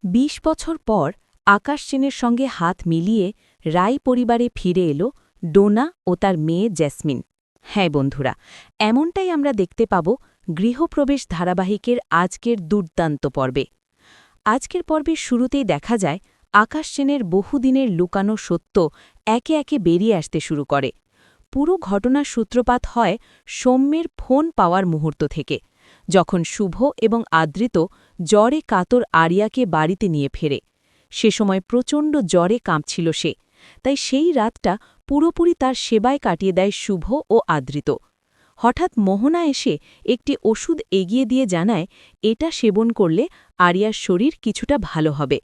২০ বছর পর আকাশ সেনের সঙ্গে হাত মিলিয়ে রায় পরিবারে ফিরে এলো ডোনা ও তার মেয়ে জেসমিন। হ্যাঁ বন্ধুরা, এমনটাই আমরা দেখতে পাব গৃহপ্রবেশ ধারাবাহিকের আজকের দুর্দান্ত পর্বে। আজকের পর্বের শুরুতেই দেখা যায় আকাশ সেনের বহুদিনের লুকানো সত্য একে একে বেরিয়ে আসতে শুরু করে। পুরো ঘটনার সূত্রপাত হয় সৌম্যের ফোন পাওয়ার মুহূর্ত থেকে, যখন শুভ এবং আদৃত জ্বরে কাতর আরিয়াকে বাড়িতে নিয়ে ফেরে। সে সময় প্রচণ্ড জ্বরে কাঁপছিল সে, তাই সেই রাতটা পুরোপুরি তার সেবায় কাটিয়ে দেয় শুভ ও আদৃত। হঠাৎ মোহনা এসে একটি ওষুধ এগিয়ে দিয়ে জানায় এটা সেবন করলে আরিয়ার শরীর কিছুটা ভালো হবে।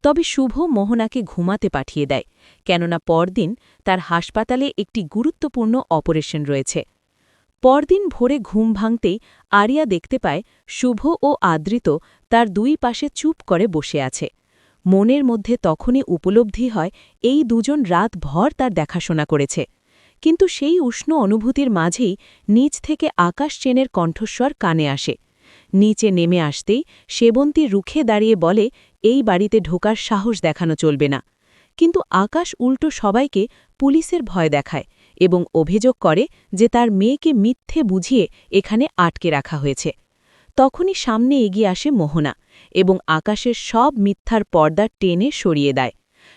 তবে শুভ মোহনাকে ঘুমাতে পাঠিয়ে দেয়, কেননা পরদিন তার হাসপাতালে একটি গুরুত্বপূর্ণ অপারেশন রয়েছে। পরদিন ভোরে ঘুম ভাঙতেই আরিয়া দেখতে পায় শুভ ও আদৃত তার দুই পাশে চুপ করে বসে আছে। মনের মধ্যে তখনই উপলব্ধি হয় এই দুজন রাতভর তার দেখাশোনা করেছে। কিন্তু সেই উষ্ণ অনুভূতির মাঝেই নিচ থেকে আকাশ সেনের কণ্ঠস্বর কানে আসে। নিচে নেমে আসতেই সেবন্তী রুখে দাঁড়িয়ে বলে এই বাড়িতে ঢোকার সাহস দেখানো চলবে না। কিন্তু আকাশ উল্টো সবাইকে পুলিশের ভয় দেখায় এবং অভিযোগ করে যে তার মেয়েকে মিথ্যে বুঝিয়ে এখানে আটকে রাখা হয়েছে। তখনই সামনে এগিয়ে আসে মোহনা এবং আকাশের সব মিথ্যার পর্দা টেনে সরিয়ে দেয়।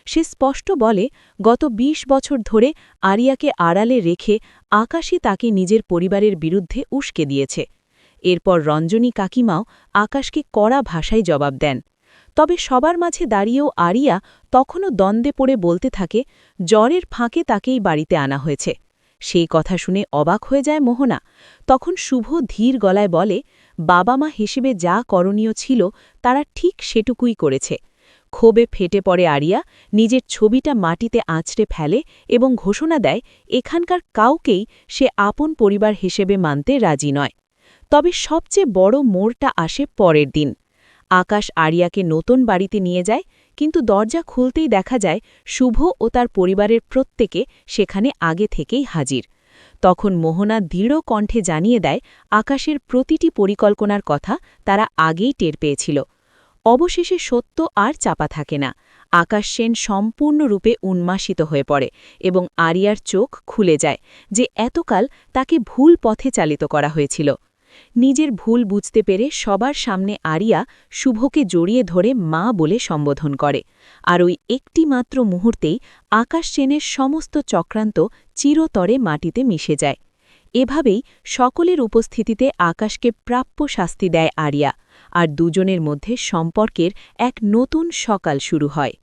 সে স্পষ্ট বলে গত ২০ বছর ধরে আরিয়াকে আড়ালে রেখে আকাশই তাকে নিজের পরিবারের বিরুদ্ধে উস্কে দিয়েছে। এরপর রঞ্জনী কাকিমাও আকাশকে কড়া ভাষায় জবাব দেন। তবে সবার মাঝে দাঁড়িয়েও আরিয়া তখনও দ্বন্দ্বে পড়ে বলতে থাকে জ্বরের ফাঁকে তাকেই বাড়িতে আনা হয়েছে। সেই কথা শুনে অবাক হয়ে যায় মোহনা। তখন শুভ ধীর গলায় বলে বাবা মা হিসেবে যা করণীয় ছিল তারা ঠিক সেটুকুই করেছে। ক্ষোভে ফেটে পড়ে আরিয়া, নিজের ছবিটা মাটিতে আঁচড়ে ফেলে এবং ঘোষণা দেয় এখানকার কাউকেই সে আপন পরিবার হিসেবে মানতে রাজি নয়। তবে সবচেয়ে বড় মোড়টা আসে পরের দিন। আকাশ আরিয়াকে নতুন বাড়িতে নিয়ে যায়, কিন্তু দরজা খুলতেই দেখা যায় শুভ ও তার পরিবারের প্রত্যেকে সেখানে আগে থেকেই হাজির। তখন মোহনা দৃঢ় কণ্ঠে জানিয়ে দেয় আকাশের প্রতিটি পরিকল্পনার কথা তারা আগেই টের পেয়েছিল। অবশেষে সত্য আর চাপা থাকে না। আকাশ সেন সম্পূর্ণরূপে উন্মাসিত হয়ে পড়ে এবং আরিয়ার চোখ খুলে যায় যে এতকাল তাকে ভুল পথে চালিত করা হয়েছিল। নিজের ভুল বুঝতে পেরে সবার সামনে আরিয়া শুভকে জড়িয়ে ধরে মা বলে সম্বোধন করে। আর ওই একটি মাত্র মুহূর্তেই আকাশ সেনের সমস্ত চক্রান্ত চিরতরে মাটিতে মিশে যায়। এভাবেই সকলের উপস্থিতিতে আকাশকে প্রাপ্য শাস্তি দেয় আরিয়া, আর দুজনের মধ্যে সম্পর্কের এক নতুন সকাল শুরু হয়।